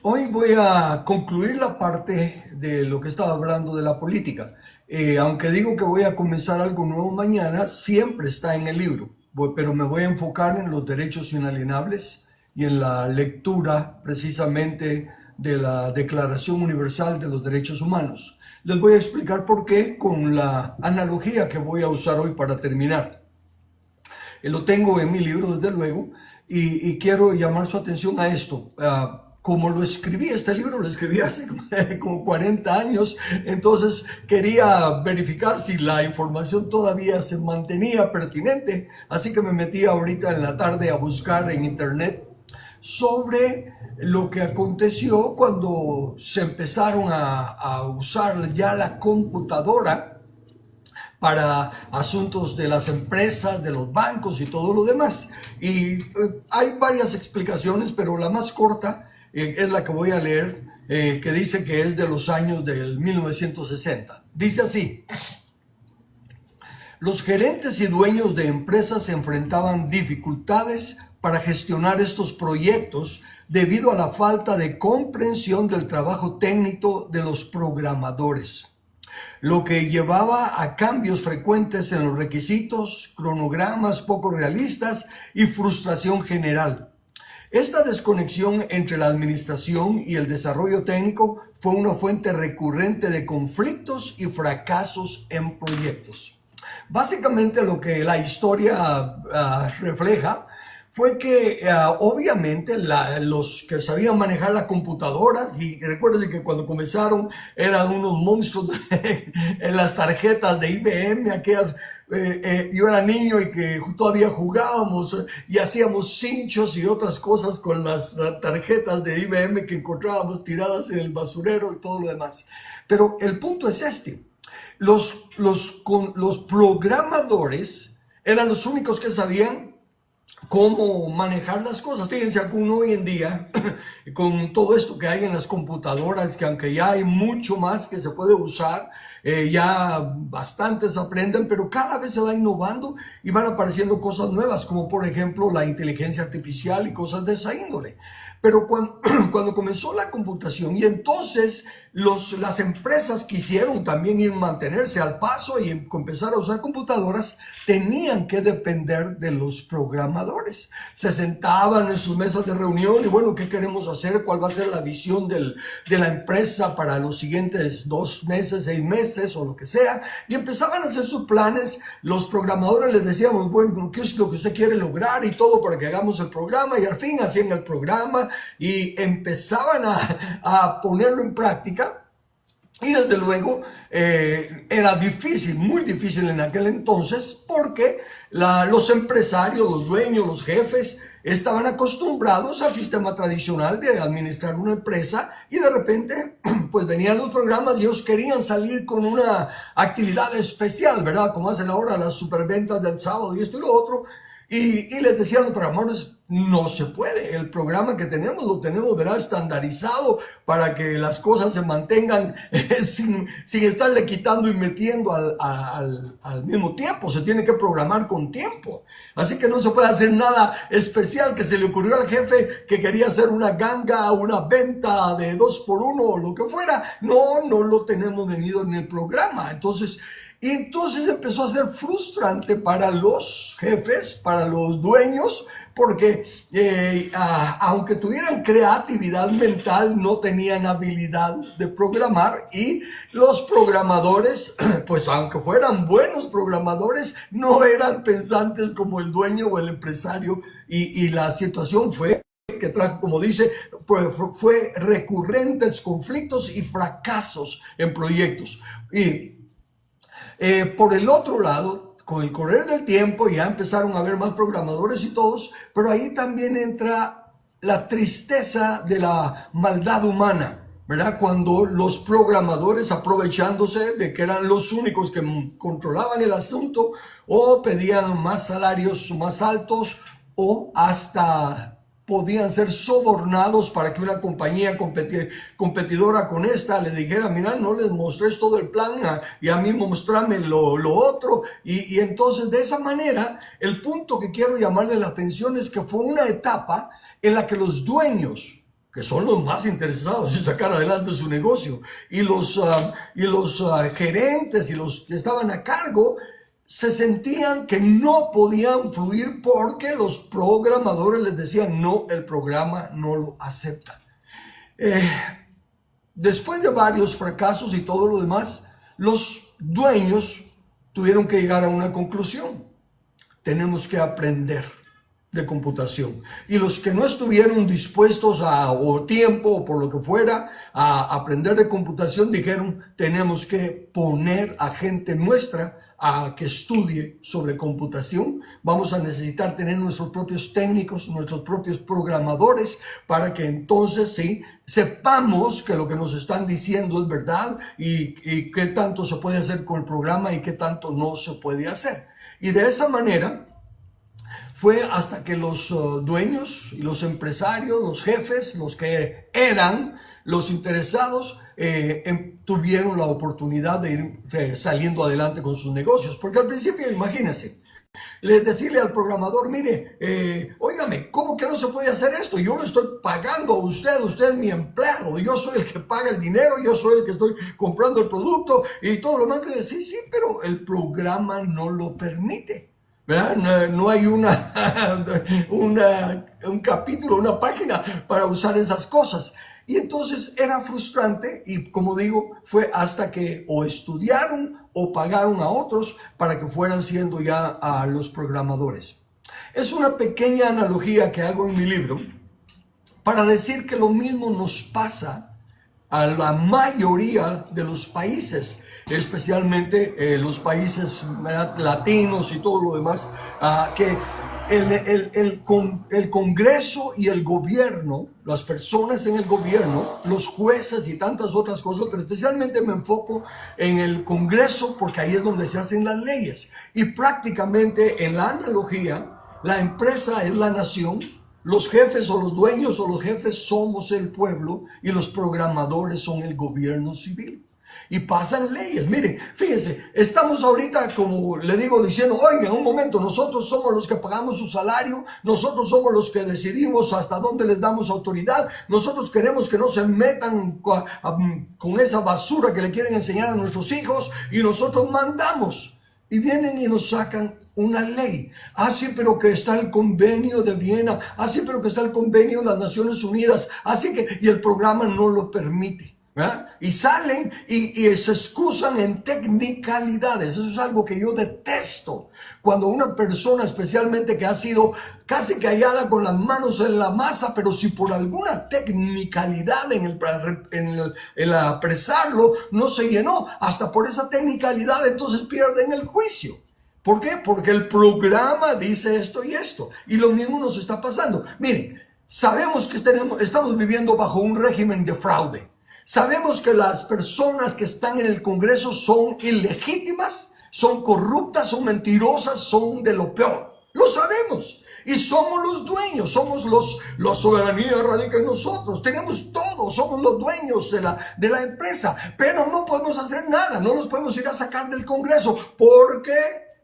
Hoy voy a concluir la parte de lo que estaba hablando de la política. Aunque digo que voy a comenzar algo nuevo mañana, siempre está en el libro, pero me voy a enfocar en los derechos inalienables y en la lectura precisamente de la Declaración Universal de los Derechos Humanos. Les voy a explicar por qué con la analogía que voy a usar hoy para terminar. Lo tengo en mi libro, desde luego, y quiero llamar su atención a esto. Como lo escribí, este libro lo escribí hace como 40 años, entonces quería verificar si la información todavía se mantenía pertinente, así que me metí ahorita en la tarde a buscar en internet sobre lo que aconteció cuando se empezaron a usar ya la computadora para asuntos de las empresas, de los bancos y todo lo demás. Y hay varias explicaciones, pero la más corta es la que voy a leer, que dice que es de los años del 1960. Dice así: los gerentes y dueños de empresas se enfrentaban dificultades para gestionar estos proyectos debido a la falta de comprensión del trabajo técnico de los programadores, lo que llevaba a cambios frecuentes en los requisitos, cronogramas poco realistas y frustración general. Esta desconexión entre la administración y el desarrollo técnico fue una fuente recurrente de conflictos y fracasos en proyectos. Básicamente lo que la historia refleja fue que obviamente los que sabían manejar las computadoras, y recuerden que cuando comenzaron eran unos monstruos en las tarjetas de IBM, aquellas, yo era niño y que todavía jugábamos y hacíamos cinchos y otras cosas con las tarjetas de IBM que encontrábamos tiradas en el basurero y todo lo demás. Pero el punto es este: los programadores eran los únicos que sabían cómo manejar las cosas. Fíjense, uno hoy en día, con todo esto que hay en las computadoras, que aunque ya hay mucho más que se puede usar, ya bastantes aprenden, pero cada vez se va innovando y van apareciendo cosas nuevas, como por ejemplo la inteligencia artificial y cosas de esa índole. Pero cuando comenzó la computación y entonces las empresas quisieron también ir mantenerse al paso y empezar a usar computadoras, tenían que depender de los programadores. Se sentaban en sus mesas de reunión y bueno, ¿qué queremos hacer? ¿Cuál va a ser la visión de la empresa para los siguientes 2 meses, 6 meses o lo que sea? Y empezaban a hacer sus planes. Los programadores les decíamos, bueno, ¿qué es lo que usted quiere lograr? Y todo para que hagamos el programa, y al fin hacían el programa y empezaban a ponerlo en práctica. Y desde luego era difícil, muy difícil en aquel entonces, porque los empresarios, los dueños, los jefes estaban acostumbrados al sistema tradicional de administrar una empresa, y de repente pues venían los programas y ellos querían salir con una actividad especial, ¿verdad? Como hacen ahora las superventas del sábado y esto y lo otro. Y les decían los programadores, no se puede, el programa que tenemos lo tenemos, ¿verdad?, estandarizado para que las cosas se mantengan sin estarle quitando y metiendo al mismo tiempo. Se tiene que programar con tiempo. Así que no se puede hacer nada especial que se le ocurrió al jefe que quería hacer una ganga, una venta de 2 por 1 o lo que fuera. No lo tenemos venido en el programa. Entonces empezó a ser frustrante para los jefes, para los dueños, porque aunque tuvieran creatividad mental, no tenían habilidad de programar, y los programadores, pues aunque fueran buenos programadores, no eran pensantes como el dueño o el empresario, y la situación fue que trajo, como dice, fue recurrentes conflictos y fracasos en proyectos. Y por el otro lado, con el correr del tiempo ya empezaron a haber más programadores y todos, pero ahí también entra la tristeza de la maldad humana, ¿verdad? Cuando los programadores, aprovechándose de que eran los únicos que controlaban el asunto, o pedían más salarios más altos, o hasta podían ser sobornados para que una compañía competidora con esta le dijera, mira, no les mostrés todo el plan y a mí mostrame lo otro. Y entonces de esa manera, el punto que quiero llamarle la atención es que fue una etapa en la que los dueños que son los más interesados en sacar adelante su negocio, y los gerentes y los que estaban a cargo se sentían que no podían fluir porque los programadores les decían, no, el programa no lo acepta. Después de varios fracasos y todo lo demás, los dueños tuvieron que llegar a una conclusión. Tenemos que aprender de computación. Y los que no estuvieron dispuestos o tiempo o por lo que fuera a aprender de computación dijeron, tenemos que poner a gente nuestra a que estudie sobre computación. Vamos a necesitar tener nuestros propios técnicos, nuestros propios programadores, para que entonces sí sepamos que lo que nos están diciendo es verdad y qué tanto se puede hacer con el programa y qué tanto no se puede hacer. Y de esa manera fue hasta que los dueños y los empresarios, los jefes, los que eran los interesados, tuvieron la oportunidad de ir saliendo adelante con sus negocios. Porque al principio, imagínense, decirle al programador, mire, óigame, ¿cómo que no se puede hacer esto? Yo lo estoy pagando a usted es mi empleado, yo soy el que paga el dinero, yo soy el que estoy comprando el producto y todo lo más. Que sí, sí, pero el programa no lo permite. ¿Verdad? No hay un capítulo, una página para usar esas cosas. Y entonces era frustrante y, como digo, fue hasta que o estudiaron o pagaron a otros para que fueran siendo ya a los programadores. Es una pequeña analogía que hago en mi libro para decir que lo mismo nos pasa a la mayoría de los países, especialmente los países latinos y todo lo demás, que el Congreso y el gobierno, las personas en el gobierno, los jueces y tantas otras cosas, pero especialmente me enfoco en el Congreso porque ahí es donde se hacen las leyes. Y prácticamente en la analogía, la empresa es la nación, los jefes o los dueños o los jefes somos el pueblo y los programadores son el gobierno civil. Y pasan leyes. Miren, fíjense, estamos ahorita, como le digo, diciendo, oigan, un momento, nosotros somos los que pagamos su salario, nosotros somos los que decidimos hasta dónde les damos autoridad, nosotros queremos que no se metan con esa basura que le quieren enseñar a nuestros hijos y nosotros mandamos. Y vienen y nos sacan una ley. Ah, sí, pero que está el convenio de Viena. Ah, sí, pero que está el convenio de las Naciones Unidas. Así que, y el programa no lo permite. ¿Verdad? Y salen y se excusan en tecnicalidades. Eso es algo que yo detesto. Cuando una persona, especialmente que ha sido casi que hallada con las manos en la masa, pero si por alguna tecnicalidad en el apresarlo no se llenó, hasta por esa tecnicalidad entonces pierden el juicio. ¿Por qué? Porque el programa dice esto y esto. Y lo mismo nos está pasando. Miren, sabemos que estamos viviendo bajo un régimen de fraude. Sabemos que las personas que están en el Congreso son ilegítimas, son corruptas, son mentirosas, son de lo peor. Lo sabemos. Y somos los dueños, somos la soberanía radica en nosotros. Tenemos todo, somos los dueños de la empresa. Pero no podemos hacer nada, no los podemos ir a sacar del Congreso porque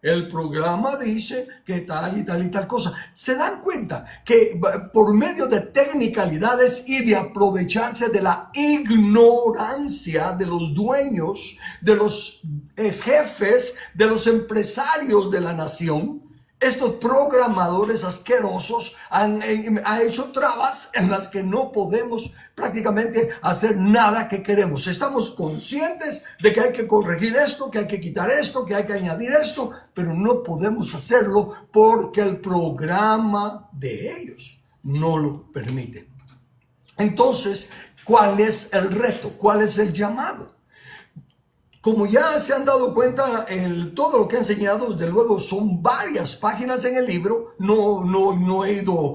el programa dice que tal y tal y tal cosa. Se dan cuenta que por medio de tecnicalidades y de aprovecharse de la ignorancia de los dueños, de los jefes, de los empresarios de la nación, estos programadores asquerosos han hecho trabas en las que no podemos prácticamente hacer nada que queremos. Estamos conscientes de que hay que corregir esto, que hay que quitar esto, que hay que añadir esto, pero no podemos hacerlo porque el programa de ellos no lo permite. Entonces, ¿cuál es el reto? ¿Cuál es el llamado? Como ya se han dado cuenta, todo lo que he enseñado, desde luego, son varias páginas en el libro. No he ido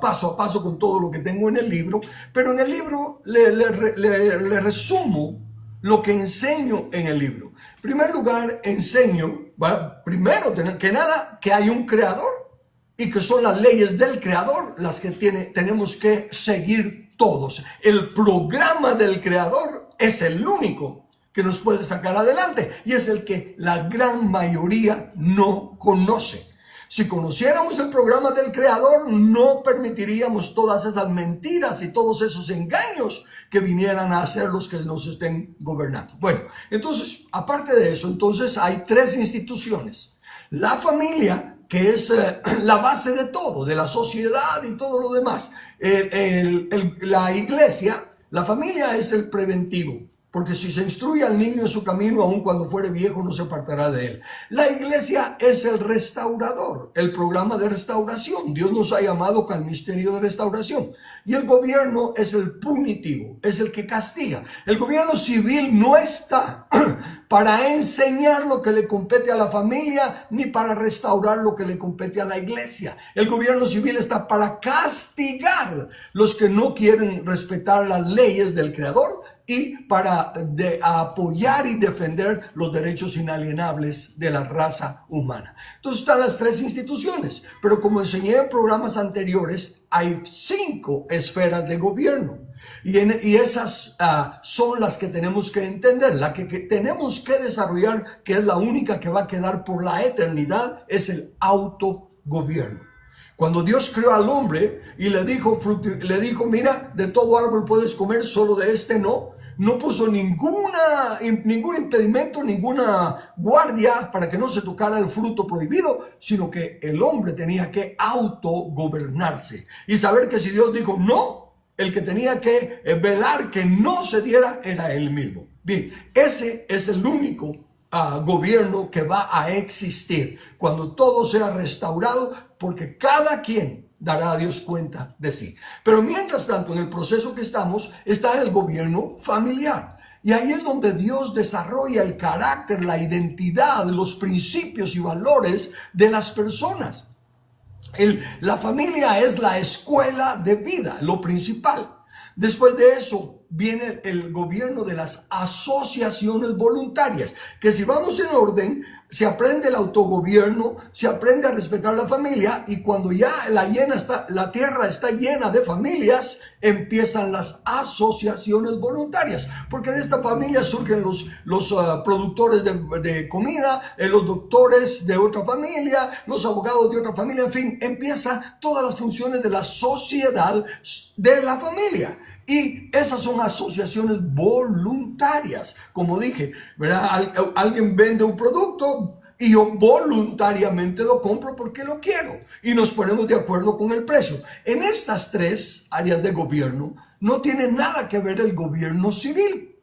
paso a paso con todo lo que tengo en el libro, pero en el libro le resumo lo que enseño en el libro. En primer lugar, enseño, primero que nada, que hay un creador y que son las leyes del creador las que tenemos que seguir todos. El programa del creador es el único que nos puede sacar adelante y es el que la gran mayoría no conoce. Si conociéramos el programa del Creador, no permitiríamos todas esas mentiras y todos esos engaños que vinieran a hacer los que nos estén gobernando. Bueno, entonces, aparte de eso, entonces hay tres instituciones. La familia, que es la base de todo, de la sociedad y todo lo demás. La iglesia, la familia es el preventivo. Porque si se instruye al niño en su camino, aun cuando fuere viejo, no se apartará de él. La iglesia es el restaurador, el programa de restauración. Dios nos ha llamado al ministerio de restauración. Y el gobierno es el punitivo, es el que castiga. El gobierno civil no está para enseñar lo que le compete a la familia, ni para restaurar lo que le compete a la iglesia. El gobierno civil está para castigar los que no quieren respetar las leyes del Creador, y para apoyar y defender los derechos inalienables de la raza humana. Entonces están las tres instituciones, pero como enseñé en programas anteriores, hay 5 esferas de gobierno. Y esas son las que tenemos que entender, la que tenemos que desarrollar, que es la única que va a quedar por la eternidad, es el autogobierno. Cuando Dios creó al hombre y le dijo, mira, de todo árbol puedes comer, solo de este no. No puso ningún impedimento, ninguna guardia para que no se tocara el fruto prohibido, sino que el hombre tenía que autogobernarse y saber que si Dios dijo no, el que tenía que velar que no se diera era él mismo. Bien, ese es el único gobierno que va a existir cuando todo sea restaurado, porque cada quien dará a Dios cuenta de sí. Pero mientras tanto, en el proceso que estamos, está el gobierno familiar. Y ahí es donde Dios desarrolla el carácter, la identidad, los principios y valores de las personas. La familia es la escuela de vida, lo principal. Después de eso viene el gobierno de las asociaciones voluntarias, que si vamos en orden, se aprende el autogobierno, se aprende a respetar la familia, y cuando ya la tierra está llena de familias, empiezan las asociaciones voluntarias, porque de esta familia surgen los productores de comida, los doctores de otra familia, los abogados de otra familia, en fin, empiezan todas las funciones de la sociedad de la familia. Y esas son asociaciones voluntarias. Como dije, ¿verdad? Alguien vende un producto y yo voluntariamente lo compro porque lo quiero. Y nos ponemos de acuerdo con el precio. En estas tres áreas de gobierno no tiene nada que ver el gobierno civil.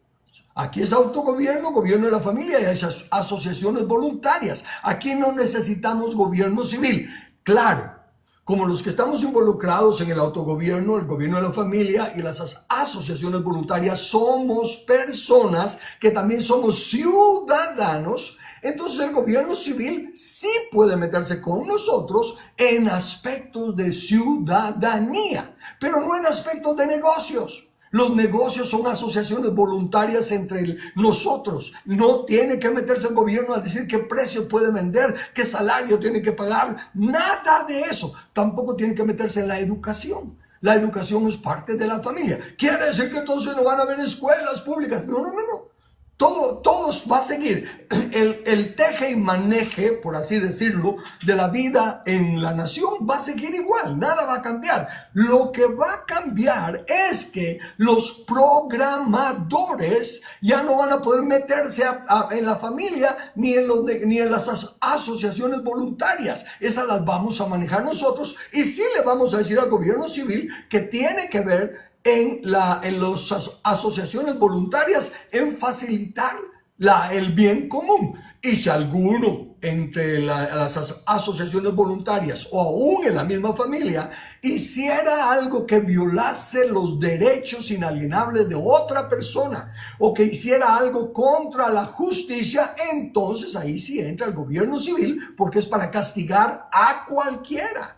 Aquí es autogobierno, gobierno de la familia y esas asociaciones voluntarias. Aquí no necesitamos gobierno civil. Claro, como los que estamos involucrados en el autogobierno, el gobierno de la familia y las asociaciones voluntarias, somos personas que también somos ciudadanos. Entonces el gobierno civil sí puede meterse con nosotros en aspectos de ciudadanía, pero no en aspectos de negocios. Los negocios son asociaciones voluntarias entre nosotros. No tiene que meterse el gobierno a decir qué precio puede vender, qué salario tiene que pagar. Nada de eso. Tampoco tiene que meterse en la educación. La educación es parte de la familia. ¿Quiere decir que entonces no van a haber escuelas públicas? No. Todos va a seguir el teje y maneje, por así decirlo, de la vida en la nación va a seguir igual, nada va a cambiar. Lo que va a cambiar es que los programadores ya no van a poder meterse en la familia ni en las asociaciones voluntarias. Esas las vamos a manejar nosotros y sí le vamos a decir al gobierno civil que tiene que ver en las asociaciones voluntarias, en facilitar el bien común. Y si alguno entre las asociaciones voluntarias o aún en la misma familia hiciera algo que violase los derechos inalienables de otra persona o que hiciera algo contra la justicia, entonces ahí sí entra el gobierno civil, porque es para castigar a cualquiera.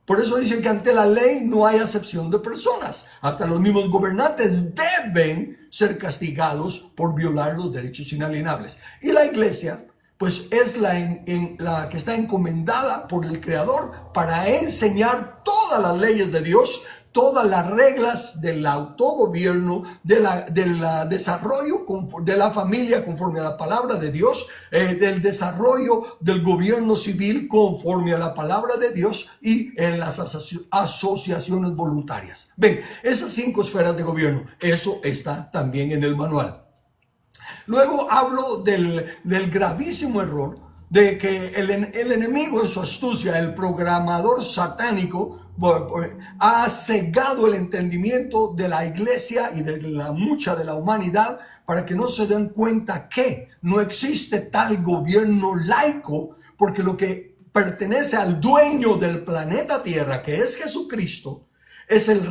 Por eso dicen que ante la ley no hay acepción de personas. Hasta los mismos gobernantes deben ser castigados por violar los derechos inalienables. Y la iglesia, pues es la que está encomendada por el Creador para enseñar todas las leyes de Dios, todas las reglas del autogobierno, del desarrollo de la familia conforme a la palabra de Dios, del desarrollo del gobierno civil conforme a la palabra de Dios y en las asociaciones voluntarias. Ven, esas 5 esferas de gobierno, eso está también en el manual. Luego hablo del gravísimo error de que el enemigo en su astucia, el programador satánico, ha cegado el entendimiento de la iglesia y de mucha de la humanidad para que no se den cuenta que no existe tal gobierno laico, porque lo que pertenece al dueño del planeta Tierra, que es Jesucristo, es el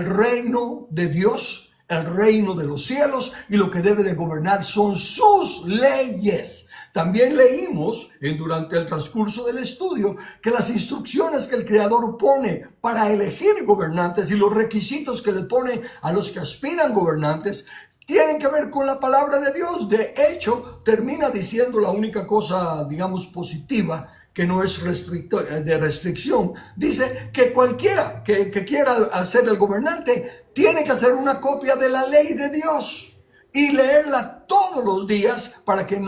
reino de Dios, el reino de los cielos, y lo que debe de gobernar son sus leyes. También leímos durante el transcurso del estudio que las instrucciones que el Creador pone para elegir gobernantes y los requisitos que le pone a los que aspiran gobernantes tienen que ver con la palabra de Dios. De hecho, termina diciendo la única cosa, digamos, positiva, que no es de restricción. Dice que cualquiera que quiera ser el gobernante tiene que hacer una copia de la ley de Dios y leerla todos los días para que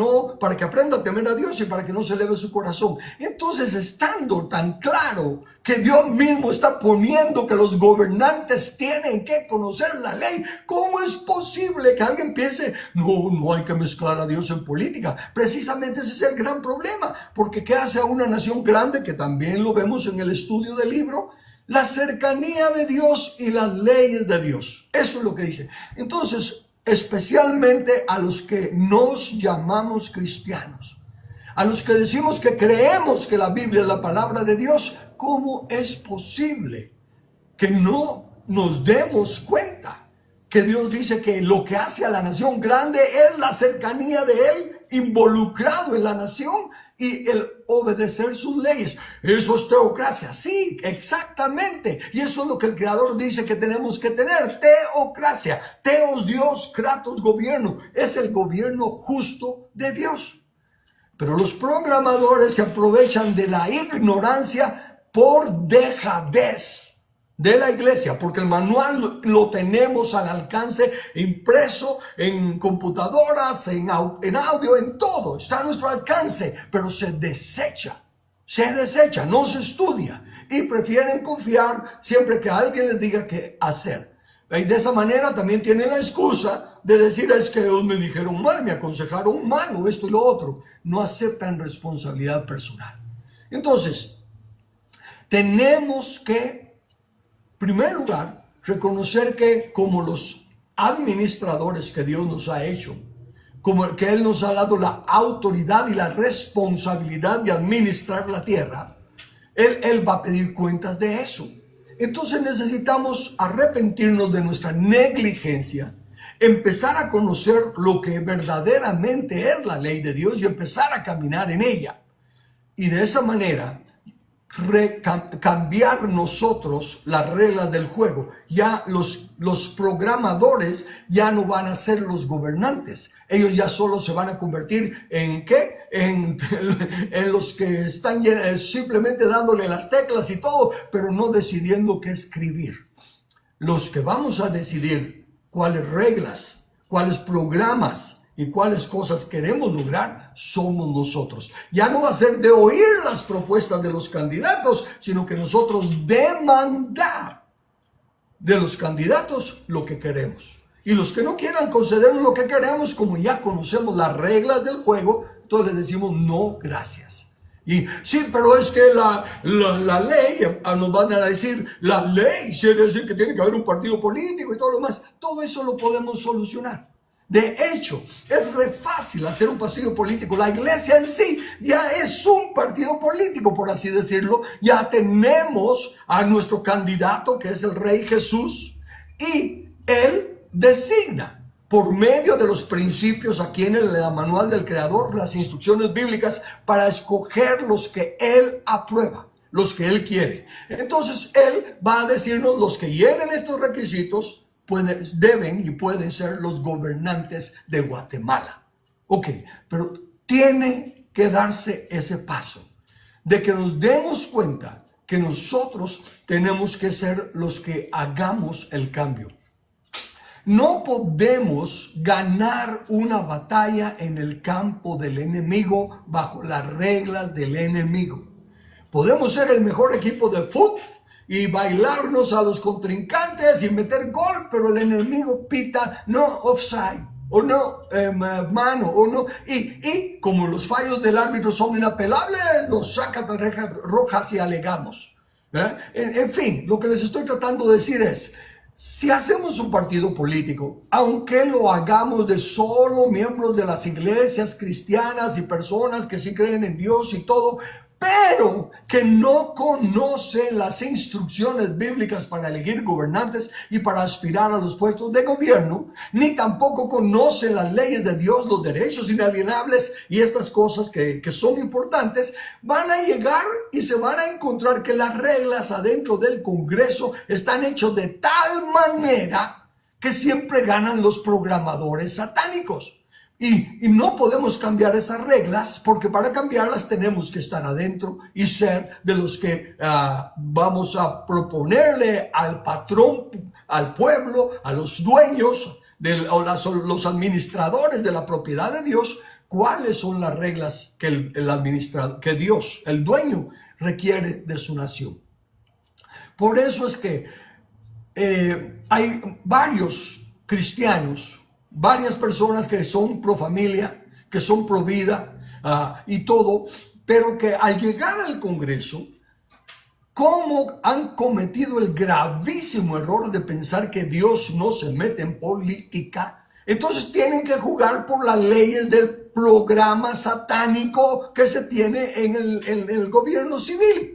aprenda a temer a Dios y para que no se eleve su corazón. Entonces, estando tan claro que Dios mismo está poniendo que los gobernantes tienen que conocer la ley, ¿cómo es posible que alguien piense, no hay que mezclar a Dios en política? Precisamente ese es el gran problema, porque ¿qué hace a una nación grande? Que también lo vemos en el estudio del libro, la cercanía de Dios y las leyes de Dios. Eso es lo que dice. Entonces, especialmente a los que nos llamamos cristianos, a los que decimos que creemos que la Biblia es la palabra de Dios, ¿cómo es posible que no nos demos cuenta que Dios dice que lo que hace a la nación grande es la cercanía de Él involucrado en la nación y el obedecer sus leyes? Eso es teocracia. Sí, exactamente. Y eso es lo que el Creador dice que tenemos que tener. Teocracia. Teos, Dios, kratos, gobierno. Es el gobierno justo de Dios. Pero los programadores se aprovechan de la ignorancia por dejadez de la iglesia, porque el manual lo tenemos al alcance, impreso en computadoras, en audio, en todo, está a nuestro alcance, pero se desecha, no se estudia y prefieren confiar siempre que alguien les diga qué hacer. Y de esa manera también tienen la excusa de decir, es que ellos me dijeron mal, me aconsejaron mal, o esto y lo otro. No aceptan responsabilidad personal. Entonces, tenemos que, en primer lugar, reconocer que como los administradores que Dios nos ha hecho, como que Él nos ha dado la autoridad y la responsabilidad de administrar la tierra, Él va a pedir cuentas de eso. Entonces necesitamos arrepentirnos de nuestra negligencia, empezar a conocer lo que verdaderamente es la ley de Dios y empezar a caminar en ella. Y de esa manera cambiar nosotros las reglas del juego. Ya los programadores ya no van a ser los gobernantes. Ellos ya solo se van a convertir en ¿qué? En los que están simplemente dándole las teclas y todo, pero no decidiendo qué escribir. Los que vamos a decidir cuáles reglas, cuáles programas y cuáles cosas queremos lograr somos nosotros. Ya no va a ser de oír las propuestas de los candidatos, sino que nosotros demandar de los candidatos lo que queremos. Y los que no quieran concedernos lo que queremos, como ya conocemos las reglas del juego, entonces les decimos no, gracias. Y sí, pero es que la ley, nos van a decir, la ley quiere decir que tiene que haber un partido político y todo lo demás. Todo eso lo podemos solucionar. De hecho, es re fácil hacer un partido político. La iglesia en sí ya es un partido político, por así decirlo. Ya tenemos a nuestro candidato, que es el Rey Jesús, y Él designa por medio de los principios aquí en el manual del Creador, las instrucciones bíblicas, para escoger los que Él aprueba, los que Él quiere. Entonces, Él va a decirnos los que llenen estos requisitos deben y pueden ser los gobernantes de Guatemala. Ok, pero tiene que darse ese paso de que nos demos cuenta que nosotros tenemos que ser los que hagamos el cambio. No podemos ganar una batalla en el campo del enemigo bajo las reglas del enemigo. Podemos ser el mejor equipo de fútbol y bailarnos a los contrincantes y meter gol, pero el enemigo pita no offside o no mano o no. Y como los fallos del árbitro son inapelables, nos saca tarjetas rojas y alegamos. En fin, lo que les estoy tratando de decir es, si hacemos un partido político, aunque lo hagamos de solo miembros de las iglesias cristianas y personas que sí creen en Dios y todo, pero que no conocen las instrucciones bíblicas para elegir gobernantes y para aspirar a los puestos de gobierno, ni tampoco conocen las leyes de Dios, los derechos inalienables y estas cosas que son importantes, van a llegar y se van a encontrar que las reglas adentro del Congreso están hechas de tal manera que siempre ganan los programadores satánicos. Y no podemos cambiar esas reglas, porque para cambiarlas tenemos que estar adentro y ser de los que vamos a proponerle al patrón, al pueblo, a los dueños, los administradores de la propiedad de Dios, cuáles son las reglas que el administrador, que Dios, el dueño, requiere de su nación. Por eso es que hay varios cristianos, varias personas que son pro familia, que son pro vida y todo, pero que al llegar al Congreso, como han cometido el gravísimo error de pensar que Dios no se mete en política, entonces tienen que jugar por las leyes del programa satánico que se tiene en el gobierno civil.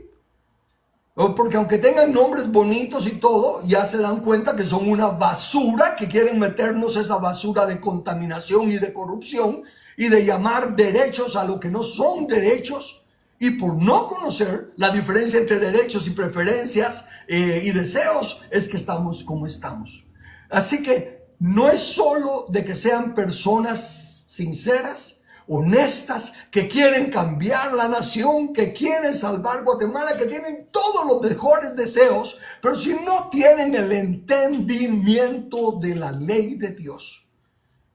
Porque aunque tengan nombres bonitos y todo, ya se dan cuenta que son una basura, que quieren meternos esa basura de contaminación y de corrupción y de llamar derechos a lo que no son derechos. Y por no conocer la diferencia entre derechos y preferencias y deseos, es que estamos como estamos. Así que no es solo de que sean personas sinceras, honestas, que quieren cambiar la nación, que quieren salvar Guatemala, que tienen todos los mejores deseos, pero si no tienen el entendimiento de la ley de Dios,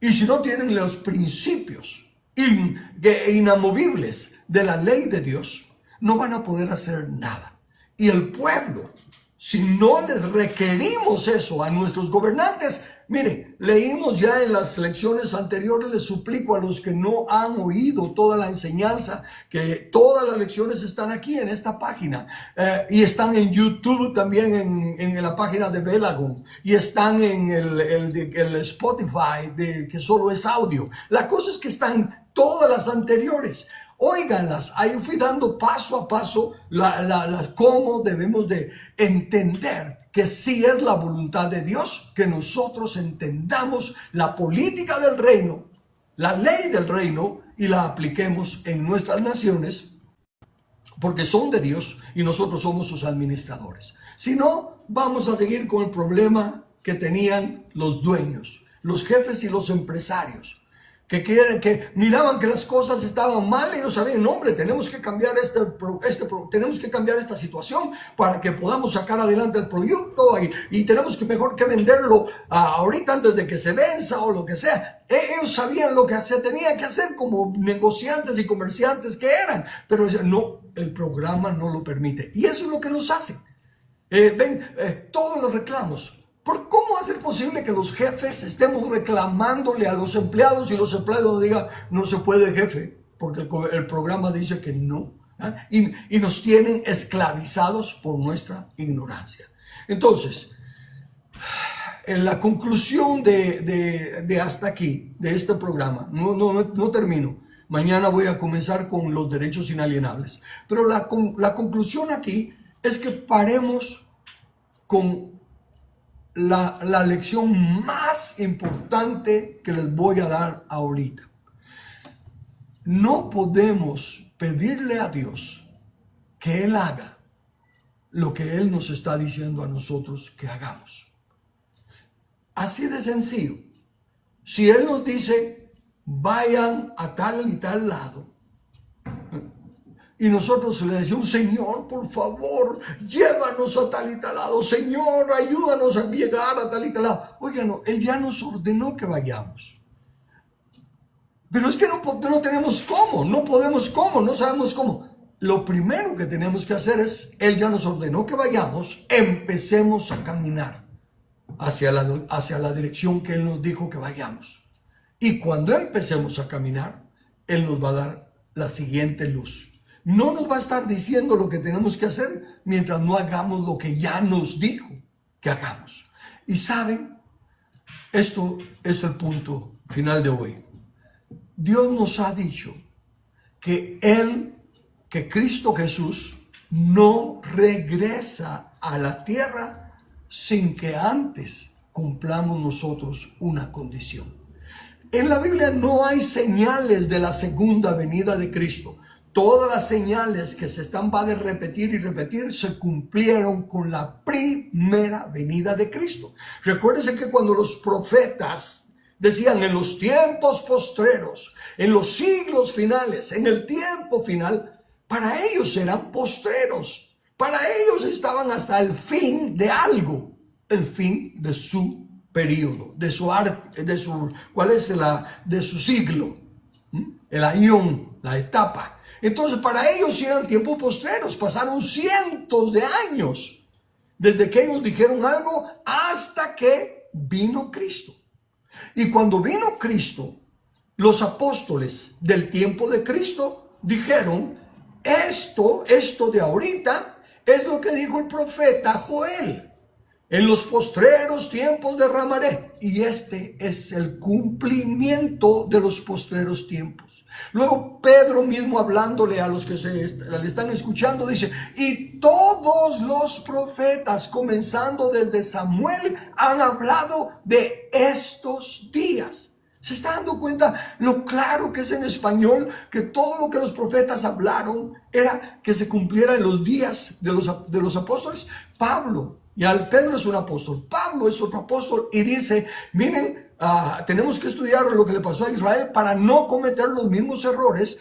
y si no tienen los principios inamovibles de la ley de Dios, no van a poder hacer nada. Y el pueblo, si no les requerimos eso a nuestros gobernantes, mire, leímos ya en las lecciones anteriores, les suplico a los que no han oído toda la enseñanza, que todas las lecciones están aquí en esta página, y están en YouTube también en la página de Velagon, y están en el Spotify, que solo es audio. La cosa es que están todas las anteriores. Óiganlas, ahí fui dando paso a paso cómo debemos de entender que sí es la voluntad de Dios, que nosotros entendamos la política del reino, la ley del reino, y la apliquemos en nuestras naciones, porque son de Dios y nosotros somos sus administradores. Si no, vamos a seguir con el problema que tenían los dueños, los jefes y los empresarios, que miraban que las cosas estaban mal. Ellos sabían, no, hombre, tenemos que cambiar tenemos que cambiar esta situación para que podamos sacar adelante el proyecto, y tenemos que mejor que venderlo ahorita antes de que se venza o lo que sea. Ellos sabían lo que se tenía que hacer como negociantes y comerciantes que eran, pero no, el programa no lo permite, y eso es lo que nos hacen. Todos los reclamos. ¿Por cómo va a ser posible que los jefes estemos reclamándole a los empleados y los empleados digan, no se puede, jefe, porque el programa dice que no? Y nos tienen esclavizados por nuestra ignorancia. Entonces, en la conclusión de hasta aquí, de este programa, no termino. Mañana voy a comenzar con los derechos inalienables. Pero la conclusión aquí es que paremos con la lección más importante que les voy a dar ahorita. No podemos pedirle a Dios que Él haga lo que Él nos está diciendo a nosotros que hagamos. Así de sencillo. Si Él nos dice, vayan a tal y tal lado, Y nosotros le decimos, Señor, por favor, llévanos a tal y tal lado. Señor, ayúdanos a llegar a tal y tal lado. Oigan, no, Él ya nos ordenó que vayamos. Pero es que no tenemos cómo, no podemos cómo, no sabemos cómo. Lo primero que tenemos que hacer es, Él ya nos ordenó que vayamos, empecemos a caminar hacia la dirección que Él nos dijo que vayamos. Y cuando empecemos a caminar, Él nos va a dar la siguiente luz. No nos va a estar diciendo lo que tenemos que hacer mientras no hagamos lo que ya nos dijo que hagamos. Y saben, esto es el punto final de hoy. Dios nos ha dicho que Cristo Jesús no regresa a la tierra sin que antes cumplamos nosotros una condición. En la Biblia no hay señales de la segunda venida de Cristo. Todas las señales que se están va de repetir y repetir se cumplieron con la primera venida de Cristo. Recuérdense que cuando los profetas decían en los tiempos postreros, en los siglos finales, en el tiempo final, para ellos eran postreros. Para ellos estaban hasta el fin de algo, el fin de su periodo, de su siglo, el aión, la etapa. Entonces para ellos eran tiempos postreros, pasaron cientos de años desde que ellos dijeron algo hasta que vino Cristo. Y cuando vino Cristo, los apóstoles del tiempo de Cristo dijeron, esto de ahorita es lo que dijo el profeta Joel. En los postreros tiempos derramaré. Y este es el cumplimiento de los postreros tiempos. Luego Pedro mismo hablándole a los que le están escuchando dice, y todos los profetas comenzando desde Samuel han hablado de estos días. ¿Se está dando cuenta lo claro que es en español? Que todo lo que los profetas hablaron era que se cumpliera en los días de los apóstoles. Pedro es un apóstol, Pablo es otro apóstol y dice, miren, tenemos que estudiar lo que le pasó a Israel para no cometer los mismos errores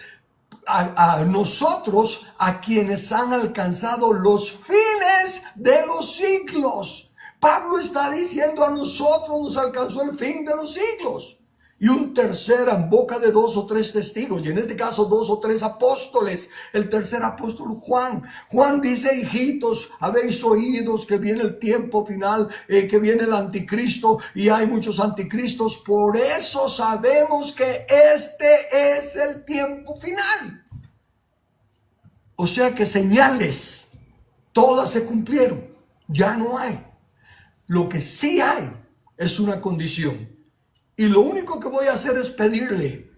a nosotros, a quienes han alcanzado los fines de los siglos. Pablo está diciendo, a nosotros nos alcanzó el fin de los siglos. Y un tercero en boca de 2 o 3 testigos, y en este caso 2 o 3 apóstoles. El tercer apóstol Juan dice, hijitos, habéis oído que viene el tiempo final, que viene el anticristo, y hay muchos anticristos, por eso sabemos que este es el tiempo final. O sea que señales, todas se cumplieron, ya no hay. Lo que sí hay es una condición. Y lo único que voy a hacer es pedirle,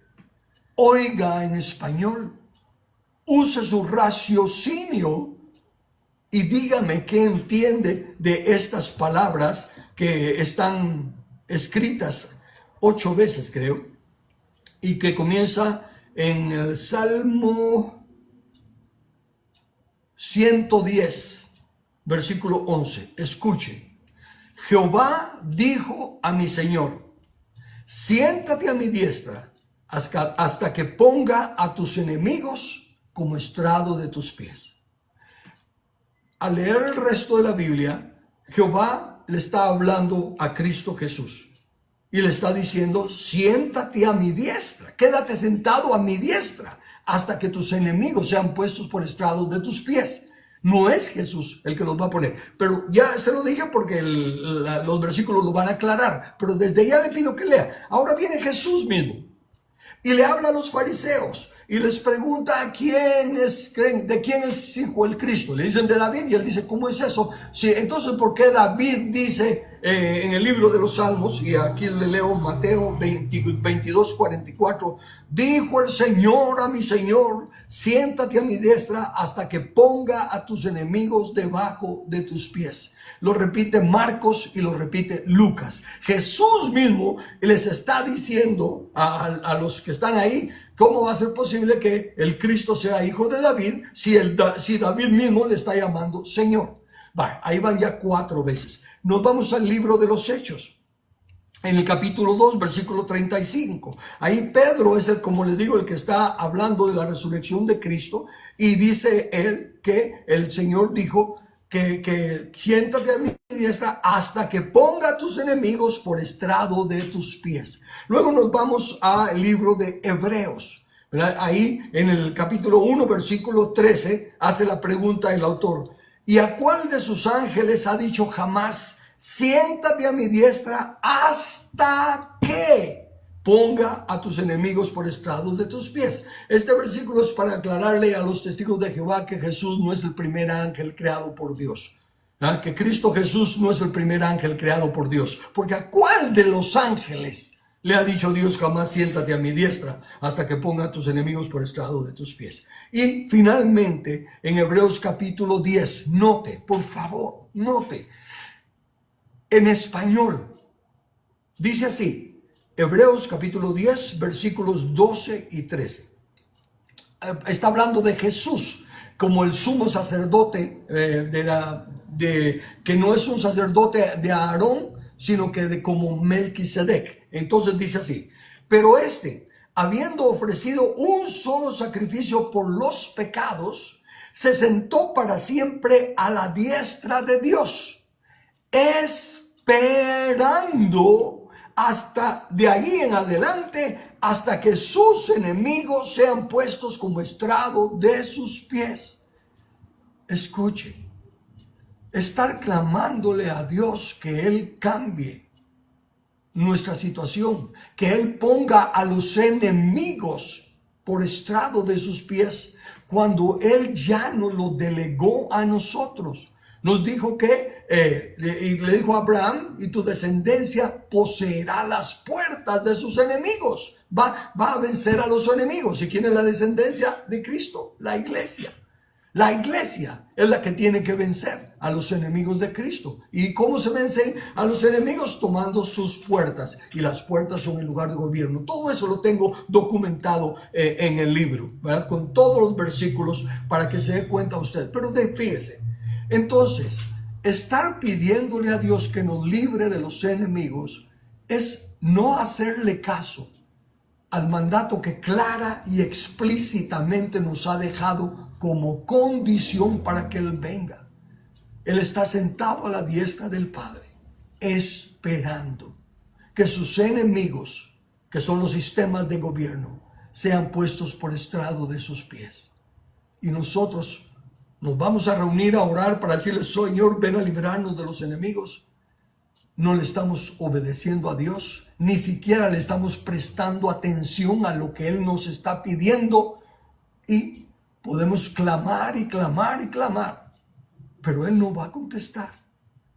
oiga en español, use su raciocinio y dígame qué entiende de estas palabras que están escritas 8 veces, creo, y que comienza en el Salmo 110, versículo 11. Escuchen, Jehová dijo a mi Señor, siéntate a mi diestra hasta que ponga a tus enemigos como estrado de tus pies. Al leer el resto de la Biblia, Jehová le está hablando a Cristo Jesús y le está diciendo, siéntate a mi diestra, quédate sentado a mi diestra hasta que tus enemigos sean puestos por estrados de tus pies. No es Jesús el que los va a poner, pero ya se lo dije porque los versículos lo van a aclarar, pero desde ya le pido que lea. Ahora viene Jesús mismo y le habla a los fariseos y les pregunta de quién es hijo el Cristo. Le dicen de David y él dice, ¿cómo es eso? Sí, entonces, ¿por qué David dice en el libro de los Salmos, y aquí le leo Mateo 22, 44, dijo el Señor a mi Señor, siéntate a mi diestra hasta que ponga a tus enemigos debajo de tus pies? Lo repite Marcos y lo repite Lucas. Jesús mismo les está diciendo a los que están ahí, ¿cómo va a ser posible que el Cristo sea hijo de David si David mismo le está llamando Señor? Ahí van ya 4 veces. Nos vamos al libro de los Hechos. En el capítulo 2, versículo 35. Ahí Pedro es como les digo, el que está hablando de la resurrección de Cristo. Y dice él que el Señor dijo que siéntate a mi diestra hasta que ponga a tus enemigos por estrado de tus pies. Luego nos vamos al libro de Hebreos, ¿verdad? Ahí en el capítulo 1, versículo 13, hace la pregunta el autor: ¿y a cuál de sus ángeles ha dicho jamás, siéntate a mi diestra hasta que ponga a tus enemigos por estrado de tus pies? Este versículo es para aclararle a los testigos de Jehová que Jesús no es el primer ángel creado por Dios. ¿Ah? Que Cristo Jesús no es el primer ángel creado por Dios. Porque ¿a cuál de los ángeles le ha dicho Dios jamás siéntate a mi diestra hasta que ponga a tus enemigos por estrado de tus pies? Y finalmente en Hebreos capítulo 10, note, por favor, note, en español, dice así, Hebreos capítulo 10, versículos 12 y 13. Está hablando de Jesús como el sumo sacerdote, que no es un sacerdote de Aarón, sino que como Melquisedec. Entonces dice así: pero habiendo ofrecido un solo sacrificio por los pecados, se sentó para siempre a la diestra de Dios, esperando hasta de ahí en adelante, hasta que sus enemigos sean puestos como estrado de sus pies. Escuche, estar clamándole a Dios que Él cambie nuestra situación, que Él ponga a los enemigos por estrado de sus pies, cuando Él ya nos lo delegó a nosotros. Nos dijo que, le dijo a Abraham, y tu descendencia poseerá las puertas de sus enemigos. Va a vencer a los enemigos. ¿Y quién es la descendencia de Cristo? La iglesia. La iglesia es la que tiene que vencer a los enemigos de Cristo. ¿Y cómo se vencen a los enemigos? Tomando sus puertas. Y las puertas son el lugar de gobierno. Todo eso lo tengo documentado en el libro, ¿verdad? Con todos los versículos para que se dé cuenta usted. Pero fíjese, entonces, estar pidiéndole a Dios que nos libre de los enemigos es no hacerle caso al mandato que clara y explícitamente nos ha dejado como condición para que Él venga. Él está sentado a la diestra del Padre, esperando que sus enemigos, que son los sistemas de gobierno, sean puestos por estrado de sus pies. Y nosotros nos vamos a reunir a orar para decirle: Señor, ven a librarnos de los enemigos. No le estamos obedeciendo a Dios, ni siquiera le estamos prestando atención a lo que Él nos está pidiendo, y podemos clamar y clamar y clamar, pero Él no va a contestar,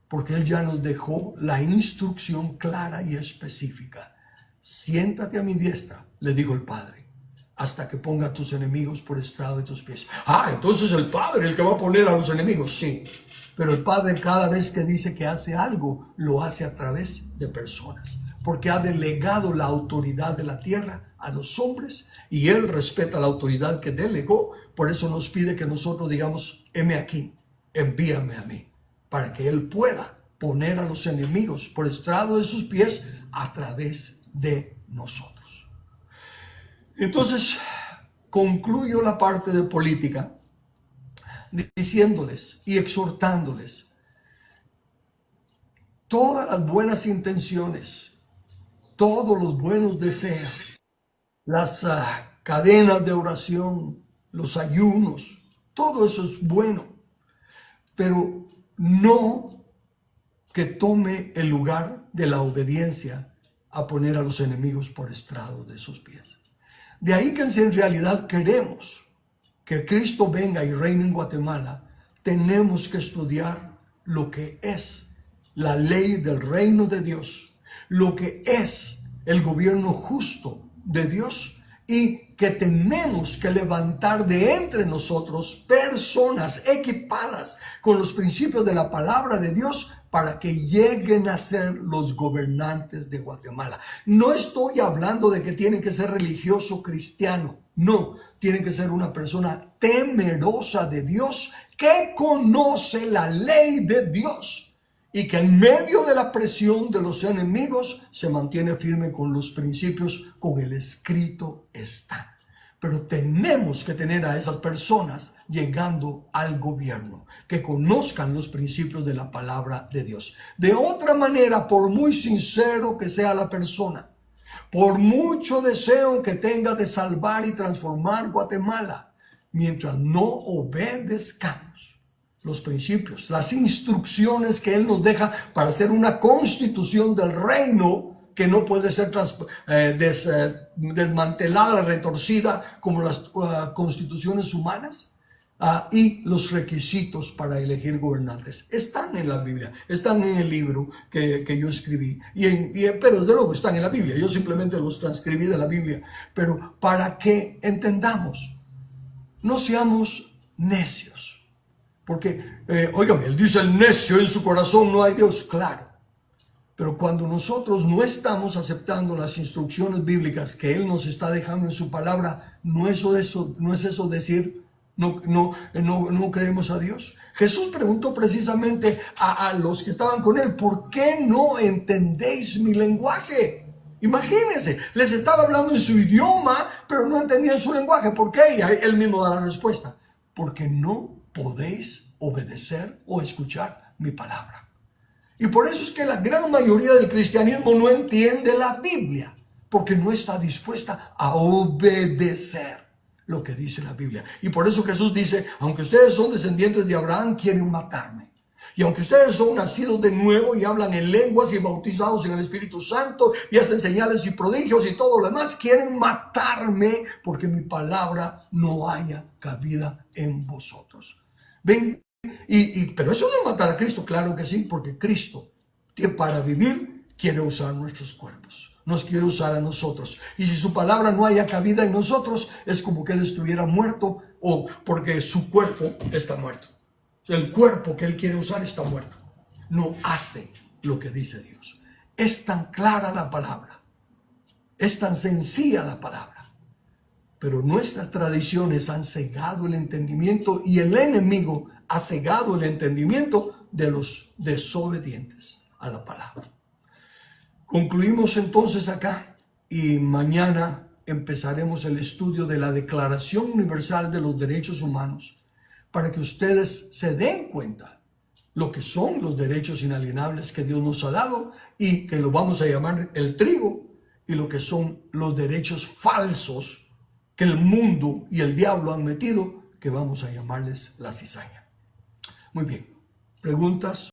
porque Él ya nos dejó la instrucción clara y específica. Siéntate a mi diestra, le dijo el Padre, hasta que ponga a tus enemigos por estrado de tus pies. Entonces el Padre el que va a poner a los enemigos. Sí, pero el Padre cada vez que dice que hace algo, lo hace a través de personas, porque ha delegado la autoridad de la tierra a los hombres, y Él respeta la autoridad que delegó. Por eso nos pide que nosotros digamos: heme aquí, envíame a mí, para que Él pueda poner a los enemigos por estrado de sus pies a través de nosotros. Entonces, concluyo la parte de política diciéndoles y exhortándoles: todas las buenas intenciones, todos los buenos deseos, las cadenas de oración, los ayunos, todo eso es bueno, pero no que tome el lugar de la obediencia a poner a los enemigos por estrado de sus pies. De ahí que si en realidad queremos que Cristo venga y reine en Guatemala, tenemos que estudiar lo que es la ley del reino de Dios, lo que es el gobierno justo de Dios, y que tenemos que levantar de entre nosotros personas equipadas con los principios de la palabra de Dios para que lleguen a ser los gobernantes de Guatemala. No estoy hablando de que tienen que ser religioso cristiano. No, tiene que ser una persona temerosa de Dios, que conoce la ley de Dios y que en medio de la presión de los enemigos se mantiene firme con los principios, con el escrito está. Pero tenemos que tener a esas personas llegando al gobierno, que conozcan los principios de la palabra de Dios. De otra manera, por muy sincero que sea la persona, por mucho deseo que tenga de salvar y transformar Guatemala, mientras no obedezcamos los principios, las instrucciones que Él nos deja para hacer una constitución del reino, que no puede ser desmantelada, retorcida como las constituciones humanas, y los requisitos para elegir gobernantes están en la Biblia, están en el libro que yo escribí, pero de luego están en la Biblia. Yo simplemente los transcribí de la Biblia, pero para que entendamos, no seamos necios, porque, óigame, Él dice: el necio en su corazón no hay Dios. Claro. Pero cuando nosotros no estamos aceptando las instrucciones bíblicas que Él nos está dejando en su palabra, no es eso decir no creemos a Dios. Jesús preguntó precisamente a los que estaban con Él: ¿por qué no entendéis mi lenguaje? Imagínense, les estaba hablando en su idioma, pero no entendían su lenguaje. ¿Por qué? Y Él mismo da la respuesta: porque no podéis obedecer o escuchar mi palabra. Y por eso es que la gran mayoría del cristianismo no entiende la Biblia, porque no está dispuesta a obedecer lo que dice la Biblia. Y por eso Jesús dice: aunque ustedes son descendientes de Abraham, quieren matarme. Y aunque ustedes son nacidos de nuevo y hablan en lenguas y bautizados en el Espíritu Santo y hacen señales y prodigios y todo lo demás, quieren matarme porque mi palabra no haya cabida en vosotros. ¿Ven? Pero eso no es matar a Cristo. Claro que sí, porque Cristo, para vivir, quiere usar nuestros cuerpos, nos quiere usar a nosotros. Y si su palabra no haya cabida en nosotros, es como que Él estuviera muerto, o porque su cuerpo está muerto. El cuerpo que Él quiere usar está muerto. No hace lo que dice Dios. Es tan clara la palabra, es tan sencilla la palabra, pero nuestras tradiciones han cegado el entendimiento, y el enemigo ha cegado el entendimiento de los desobedientes a la palabra. Concluimos entonces acá, y mañana empezaremos el estudio de la Declaración Universal de los Derechos Humanos, para que ustedes se den cuenta lo que son los derechos inalienables que Dios nos ha dado, y que lo vamos a llamar el trigo, y lo que son los derechos falsos que el mundo y el diablo han metido, que vamos a llamarles la cizaña. Muy bien, ¿preguntas?